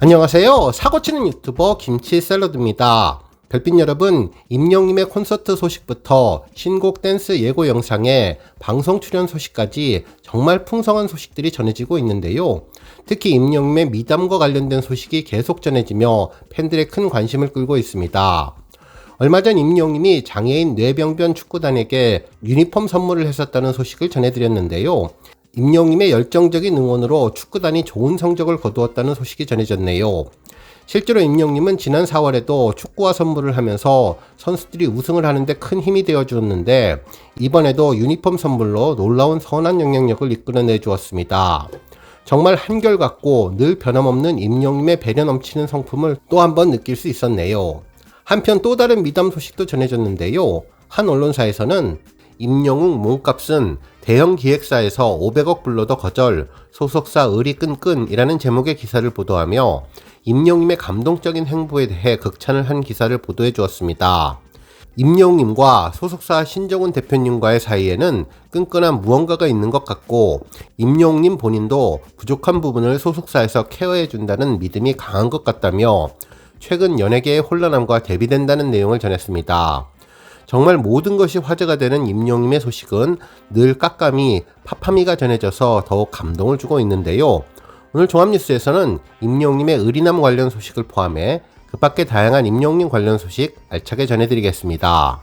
안녕하세요. 사고치는 유튜버 김치샐러드입니다. 별빛 여러분, 임영님의 콘서트 소식부터 신곡 댄스 예고 영상에 방송 출연 소식까지 정말 풍성한 소식들이 전해지고 있는데요. 특히 임영님의 미담과 관련된 소식이 계속 전해지며 팬들의 큰 관심을 끌고 있습니다. 얼마 전 임영님이 장애인 뇌병변 축구단에게 유니폼 선물을 했었다는 소식을 전해드렸는데요. 임영님의 열정적인 응원으로 축구단이 좋은 성적을 거두었다는 소식이 전해졌네요. 실제로 임영님은 지난 4월에도 축구화 선물을 하면서 선수들이 우승을 하는데 큰 힘이 되어 주었는데 이번에도 유니폼 선물로 놀라운 선한 영향력을 이끌어내 주었습니다. 정말 한결같고 늘 변함없는 임영님의 배려 넘치는 성품을 또 한 번 느낄 수 있었네요. 한편 또 다른 미담 소식도 전해졌는데요. 한 언론사에서는 임영웅 몸값은 대형 기획사에서 500억 불러도 거절, 소속사 의리 끈끈이라는 제목의 기사를 보도하며 임영웅의 감동적인 행보에 대해 극찬을 한 기사를 보도해 주었습니다. 임영웅님과 소속사 신정훈 대표님과의 사이에는 끈끈한 무언가가 있는 것 같고 임영웅님 본인도 부족한 부분을 소속사에서 케어해 준다는 믿음이 강한 것 같다며 최근 연예계의 혼란함과 대비된다는 내용을 전했습니다. 정말 모든 것이 화제가 되는 임영님의 소식은 늘 깎감이 팝하미가 전해져서 더욱 감동을 주고 있는데요. 오늘 종합뉴스에서는 임영님의 의리남 관련 소식을 포함해 그 밖의 다양한 임영님 관련 소식 알차게 전해드리겠습니다.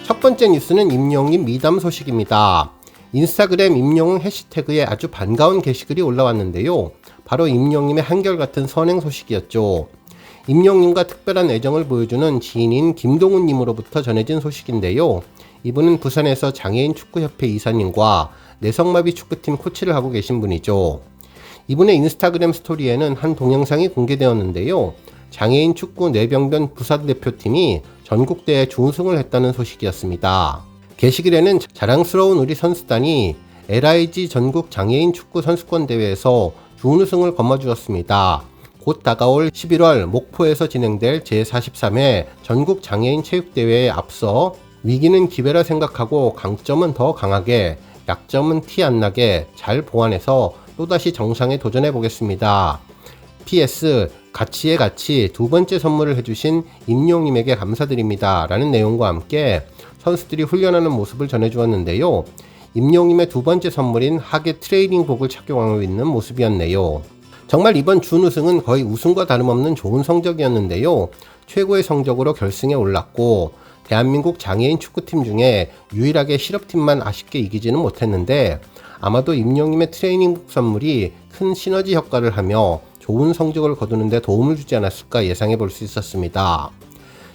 첫 번째 뉴스는 임영님 미담 소식입니다. 인스타그램 임영웅 해시태그에 아주 반가운 게시글이 올라왔는데요. 바로 임영님의 한결같은 선행 소식이었죠. 임영님과 특별한 애정을 보여주는 지인인 김동훈님으로부터 전해진 소식인데요. 이분은 부산에서 장애인 축구협회 이사님과 내성마비 축구팀 코치를 하고 계신 분이죠. 이분의 인스타그램 스토리에는 한 동영상이 공개되었는데요. 장애인 축구 뇌병변 부산 대표팀이 전국대회 준우승을 했다는 소식이었습니다. 게시글에는 자랑스러운 우리 선수단이 LIG 전국 장애인 축구 선수권 대회에서 준우승을 거머쥐었습니다. 곧 다가올 11월 목포에서 진행될 제43회 전국 장애인 체육대회에 앞서 위기는 기회라 생각하고 강점은 더 강하게, 약점은 티 안 나게 잘 보완해서 또다시 정상에 도전해 보겠습니다. PS 가치의 가치 두 번째 선물을 해주신 임영님에게 감사드립니다. 라는 내용과 함께 선수들이 훈련하는 모습을 전해주었는데요. 임영님의 두 번째 선물인 하계 트레이닝복을 착용하고 있는 모습이었네요. 정말 이번 준우승은 거의 우승과 다름없는 좋은 성적이었는데요. 최고의 성적으로 결승에 올랐고 대한민국 장애인 축구팀 중에 유일하게 실업팀만 아쉽게 이기지는 못했는데 아마도 임영님의 트레이닝복 선물이 큰 시너지 효과를 하며 좋은 성적을 거두는 데 도움을 주지 않았을까 예상해 볼 수 있었습니다.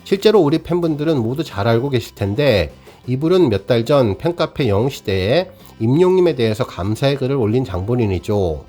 실제로 우리 팬분들은 모두 잘 알고 계실 텐데 이분은 몇 달 전 팬카페 영웅시대에 임영님에 대해서 감사의 글을 올린 장본인이죠.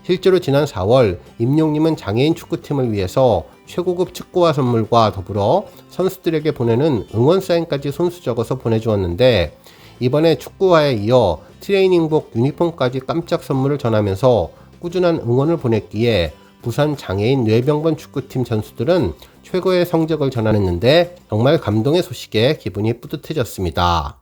실제로 지난 4월 임영님은 장애인 축구팀을 위해서 최고급 축구화 선물과 더불어 선수들에게 보내는 응원 사인까지 손수 적어서 보내주었는데 이번에 축구화에 이어 트레이닝복 유니폼까지 깜짝 선물을 전하면서 꾸준한 응원을 보냈기에 부산 장애인 뇌병변 축구팀 선수들은 최고의 성적을 전하는데 정말 감동의 소식에 기분이 뿌듯해졌습니다.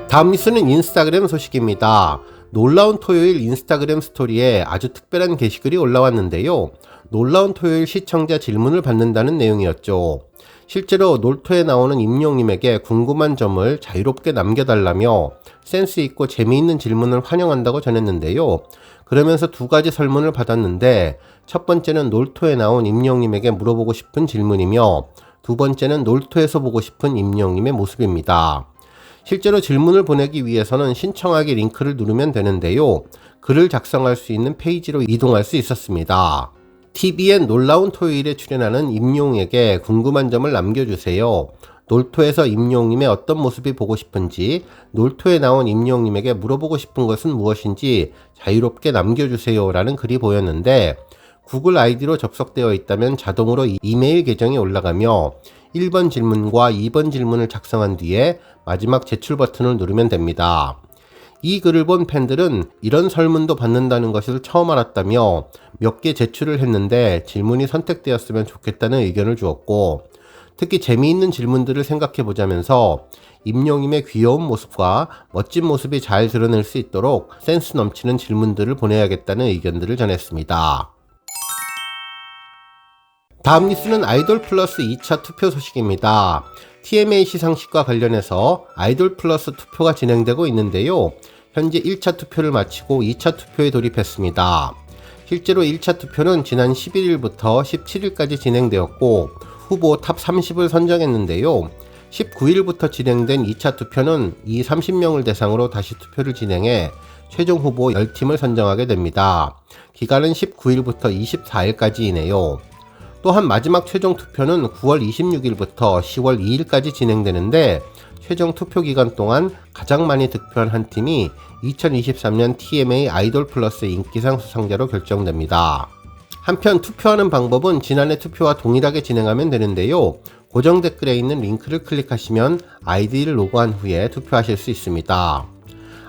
다음 뉴스는 인스타그램 소식입니다. 놀라운 토요일 인스타그램 스토리에 아주 특별한 게시글이 올라왔는데요. 놀라운 토요일 시청자 질문을 받는다는 내용이었죠. 실제로 놀토에 나오는 임영님에게 궁금한 점을 자유롭게 남겨달라며 센스 있고 재미있는 질문을 환영한다고 전했는데요. 그러면서 두 가지 설문을 받았는데 첫 번째는 놀토에 나온 임영님에게 물어보고 싶은 질문이며 두 번째는 놀토에서 보고 싶은 임영님의 모습입니다. 실제로 질문을 보내기 위해서는 신청하기 링크를 누르면 되는데요. 글을 작성할 수 있는 페이지로 이동할 수 있었습니다. TVN 놀라운 토요일에 출연하는 임영웅에게 궁금한 점을 남겨주세요. 놀토에서 임영웅님의 어떤 모습이 보고 싶은지, 놀토에 나온 임영웅님에게 물어보고 싶은 것은 무엇인지 자유롭게 남겨주세요. 라는 글이 보였는데 구글 아이디로 접속되어 있다면 자동으로 이메일 계정이 올라가며 1번 질문과 2번 질문을 작성한 뒤에 마지막 제출 버튼을 누르면 됩니다. 이 글을 본 팬들은 이런 설문도 받는다는 것을 처음 알았다며 몇 개 제출을 했는데 질문이 선택되었으면 좋겠다는 의견을 주었고 특히 재미있는 질문들을 생각해 보자면서 임영님의 귀여운 모습과 멋진 모습이 잘 드러낼 수 있도록 센스 넘치는 질문들을 보내야겠다는 의견들을 전했습니다. 다음 뉴스는 아이돌 플러스 2차 투표 소식입니다. TMA 시상식과 관련해서 아이돌 플러스 투표가 진행되고 있는데요. 현재 1차 투표를 마치고 2차 투표에 돌입했습니다. 실제로 1차 투표는 지난 11일부터 17일까지 진행되었고 후보 탑 30을 선정했는데요. 19일부터 진행된 2차 투표는 이 30명을 대상으로 다시 투표를 진행해 최종 후보 10팀을 선정하게 됩니다. 기간은 19일부터 24일까지이네요. 또한 마지막 최종 투표는 9월 26일부터 10월 2일까지 진행되는데 최종 투표 기간 동안 가장 많이 득표한 한 팀이 2023년 TMA 아이돌 플러스 인기상 수상자로 결정됩니다. 한편 투표하는 방법은 지난해 투표와 동일하게 진행하면 되는데요. 고정 댓글에 있는 링크를 클릭하시면 아이디를 로그한 후에 투표하실 수 있습니다.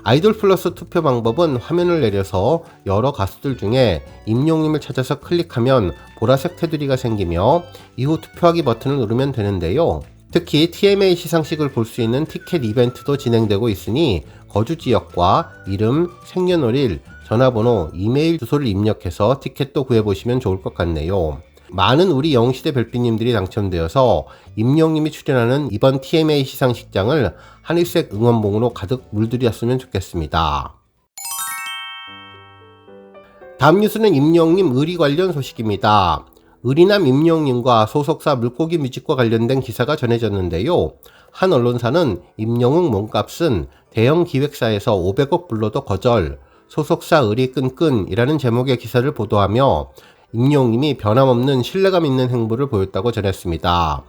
아이돌 플러스 투표 방법은 화면을 내려서 여러 가수들 중에 임영님을 찾아서 클릭하면 보라색 테두리가 생기며 이후 투표하기 버튼을 누르면 되는데요. 특히 TMA 시상식을 볼 수 있는 티켓 이벤트도 진행되고 있으니 거주 지역과 이름, 생년월일, 전화번호, 이메일 주소를 입력해서 티켓도 구해보시면 좋을 것 같네요. 많은 우리 영웅시대 별빛님들이 당첨되어서 임영님이 출연하는 이번 TMA 시상식장을 하늘색 응원봉으로 가득 물들였으면 좋겠습니다. 다음 뉴스는 임영님 의리 관련 소식입니다. 의리남 임영님과 소속사 물고기 뮤직과 관련된 기사가 전해졌는데요. 한 언론사는 임영웅 몸값은 대형 기획사에서 500억 불러도 거절, 소속사 의리 끈끈이라는 제목의 기사를 보도하며 임영웅님이 변함없는 신뢰감 있는 행보를 보였다고 전했습니다.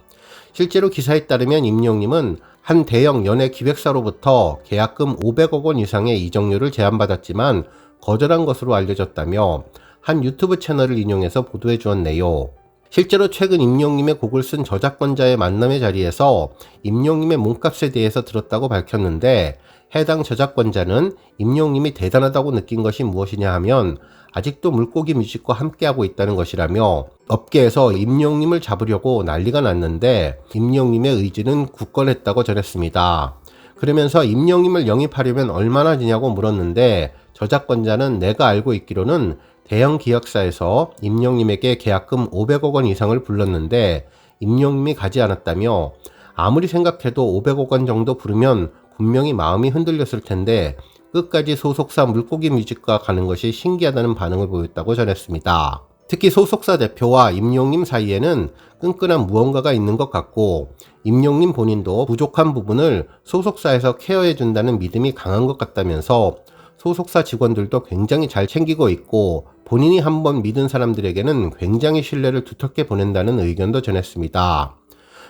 실제로 기사에 따르면 임영웅님은 한 대형 연예 기획사로부터 계약금 500억 원 이상의 이적료를 제안받았지만 거절한 것으로 알려졌다며 한 유튜브 채널을 인용해서 보도해 주었네요. 실제로 최근 임영웅님의 곡을 쓴 저작권자의 만남의 자리에서 임영웅님의 몸값에 대해서 들었다고 밝혔는데 해당 저작권자는 임영웅님이 대단하다고 느낀 것이 무엇이냐 하면 아직도 물고기 뮤직과 함께하고 있다는 것이라며 업계에서 임영웅님을 잡으려고 난리가 났는데 임영웅님의 의지는 굳건했다고 전했습니다. 그러면서 임영웅님을 영입하려면 얼마나 드냐고 물었는데 저작권자는 내가 알고 있기로는 대형 기획사에서 임영웅님에게 계약금 500억 원 이상을 불렀는데 임영웅님이 가지 않았다며 아무리 생각해도 500억 원 정도 부르면 분명히 마음이 흔들렸을 텐데 끝까지 소속사 물고기 뮤직과 가는 것이 신기하다는 반응을 보였다고 전했습니다. 특히 소속사 대표와 임영웅님 사이에는 끈끈한 무언가가 있는 것 같고 임영웅님 본인도 부족한 부분을 소속사에서 케어해준다는 믿음이 강한 것 같다면서 소속사 직원들도 굉장히 잘 챙기고 있고 본인이 한번 믿은 사람들에게는 굉장히 신뢰를 두텁게 보낸다는 의견도 전했습니다.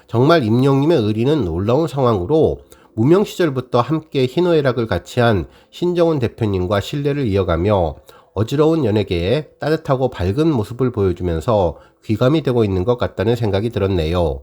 정말 임영웅님의 의리는 놀라운 상황으로 무명 시절부터 함께 희노애락을 같이 한 신정훈 대표님과 신뢰를 이어가며 어지러운 연예계에 따뜻하고 밝은 모습을 보여주면서 귀감이 되고 있는 것 같다는 생각이 들었네요.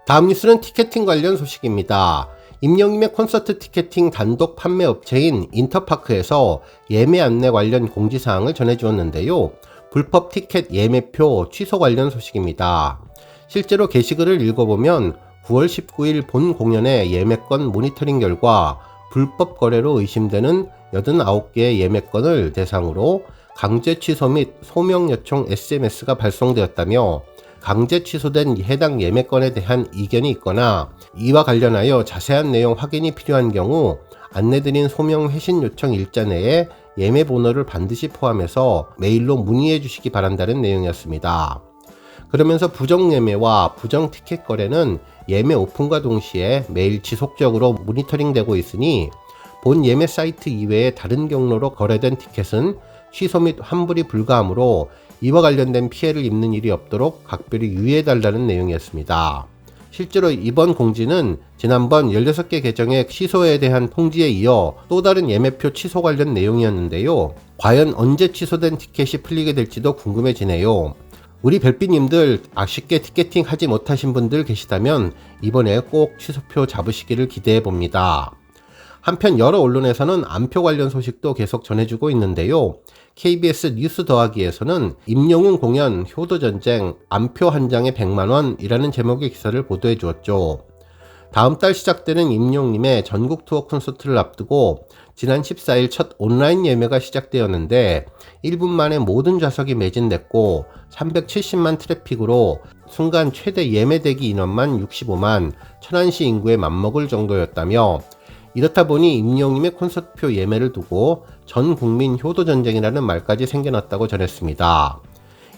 다음 뉴스는 티켓팅 관련 소식입니다. 임영웅님의 콘서트 티켓팅 단독 판매 업체인 인터파크에서 예매 안내 관련 공지사항을 전해주었는데요. 불법 티켓 예매표 취소 관련 소식입니다. 실제로 게시글을 읽어보면 9월 19일 본 공연의 예매권 모니터링 결과 불법 거래로 의심되는 89개의 예매권을 대상으로 강제 취소 및 소명 요청 SMS가 발송되었다며 강제 취소된 해당 예매권에 대한 이견이 있거나 이와 관련하여 자세한 내용 확인이 필요한 경우 안내드린 소명 회신 요청 일자 내에 예매 번호를 반드시 포함해서 메일로 문의해 주시기 바란다는 내용이었습니다. 그러면서 부정 예매와 부정 티켓 거래는 예매 오픈과 동시에 매일 지속적으로 모니터링되고 있으니 본 예매 사이트 이외의 다른 경로로 거래된 티켓은 취소 및 환불이 불가하므로 이와 관련된 피해를 입는 일이 없도록 각별히 유의해달라는 내용이었습니다. 실제로 이번 공지는 지난번 16개 계정의 취소에 대한 통지에 이어 또 다른 예매표 취소 관련 내용이었는데요. 과연 언제 취소된 티켓이 풀리게 될지도 궁금해지네요. 우리 별빛님들 아쉽게 티켓팅 하지 못하신 분들 계시다면 이번에 꼭 취소표 잡으시기를 기대해 봅니다. 한편 여러 언론에서는 암표 관련 소식도 계속 전해주고 있는데요. KBS 뉴스 더하기에서는 임영웅 공연 효도전쟁 암표 한 장에 100만원 이라는 제목의 기사를 보도해 주었죠. 다음 달 시작되는 임영웅님의 전국 투어 콘서트를 앞두고 지난 14일 첫 온라인 예매가 시작되었는데 1분 만에 모든 좌석이 매진됐고 370만 트래픽으로 순간 최대 예매 대기 인원만 65만, 천안시 인구에 맞먹을 정도였다며, 이렇다 보니 임영웅님의 콘서트표 예매를 두고 전 국민 효도전쟁이라는 말까지 생겨났다고 전했습니다.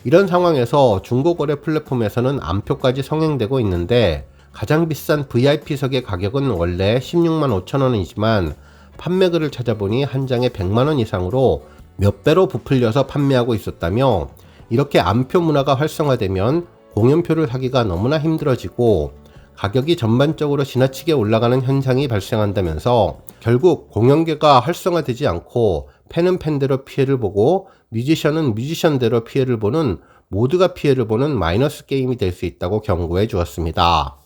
이런 상황에서 중고거래 플랫폼에서는 암표까지 성행되고 있는데 가장 비싼 VIP석의 가격은 원래 16만 5천원이지만 판매글을 찾아보니 한 장에 100만원 이상으로 몇 배로 부풀려서 판매하고 있었다며, 이렇게 암표 문화가 활성화되면 공연표를 사기가 너무나 힘들어지고 가격이 전반적으로 지나치게 올라가는 현상이 발생한다면서 결국 공연계가 활성화되지 않고 팬은 팬대로 피해를 보고 뮤지션은 뮤지션대로 피해를 보는, 모두가 피해를 보는 마이너스 게임이 될 수 있다고 경고해 주었습니다.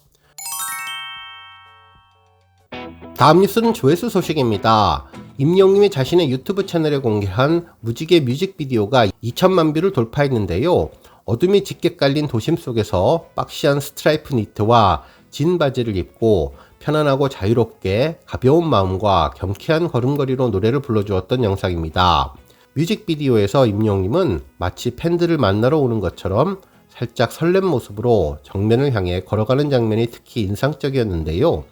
다음 뉴스는 조회수 소식입니다. 임영웅님이 자신의 유튜브 채널에 공개한 무지개 뮤직비디오가 2천만 뷰를 돌파했는데요. 어둠이 짙게 깔린 도심 속에서 박시한 스트라이프 니트와 진 바지를 입고 편안하고 자유롭게 가벼운 마음과 경쾌한 걸음걸이로 노래를 불러주었던 영상입니다. 뮤직비디오에서 임영웅님은 마치 팬들을 만나러 오는 것처럼 살짝 설렘 모습으로 정면을 향해 걸어가는 장면이 특히 인상적이었는데요.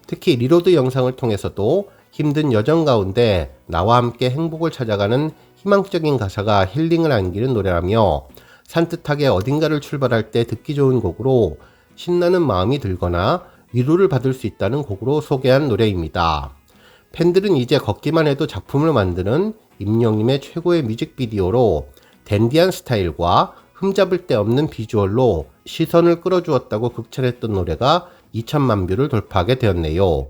특히 리로드 영상을 통해서도 힘든 여정 가운데 나와 함께 행복을 찾아가는 희망적인 가사가 힐링을 안기는 노래라며, 산뜻하게 어딘가를 출발할 때 듣기 좋은 곡으로 신나는 마음이 들거나 위로를 받을 수 있다는 곡으로 소개한 노래입니다. 팬들은 이제 걷기만 해도 작품을 만드는 임영웅님의 최고의 뮤직비디오로 댄디한 스타일과 흠잡을 데 없는 비주얼로 시선을 끌어주었다고 극찬했던 노래가 2천만 뷰를 돌파하게 되었네요.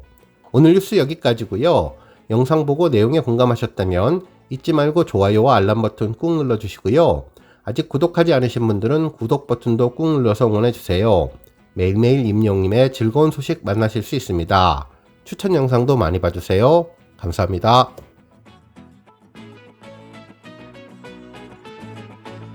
오늘 뉴스 여기까지고요. 영상 보고 내용에 공감하셨다면 잊지 말고 좋아요와 알람 버튼 꾹 눌러주시고요. 아직 구독하지 않으신 분들은 구독 버튼도 꾹 눌러서 응원해주세요. 매일매일 임영웅님의 즐거운 소식 만나실 수 있습니다. 추천 영상도 많이 봐주세요. 감사합니다.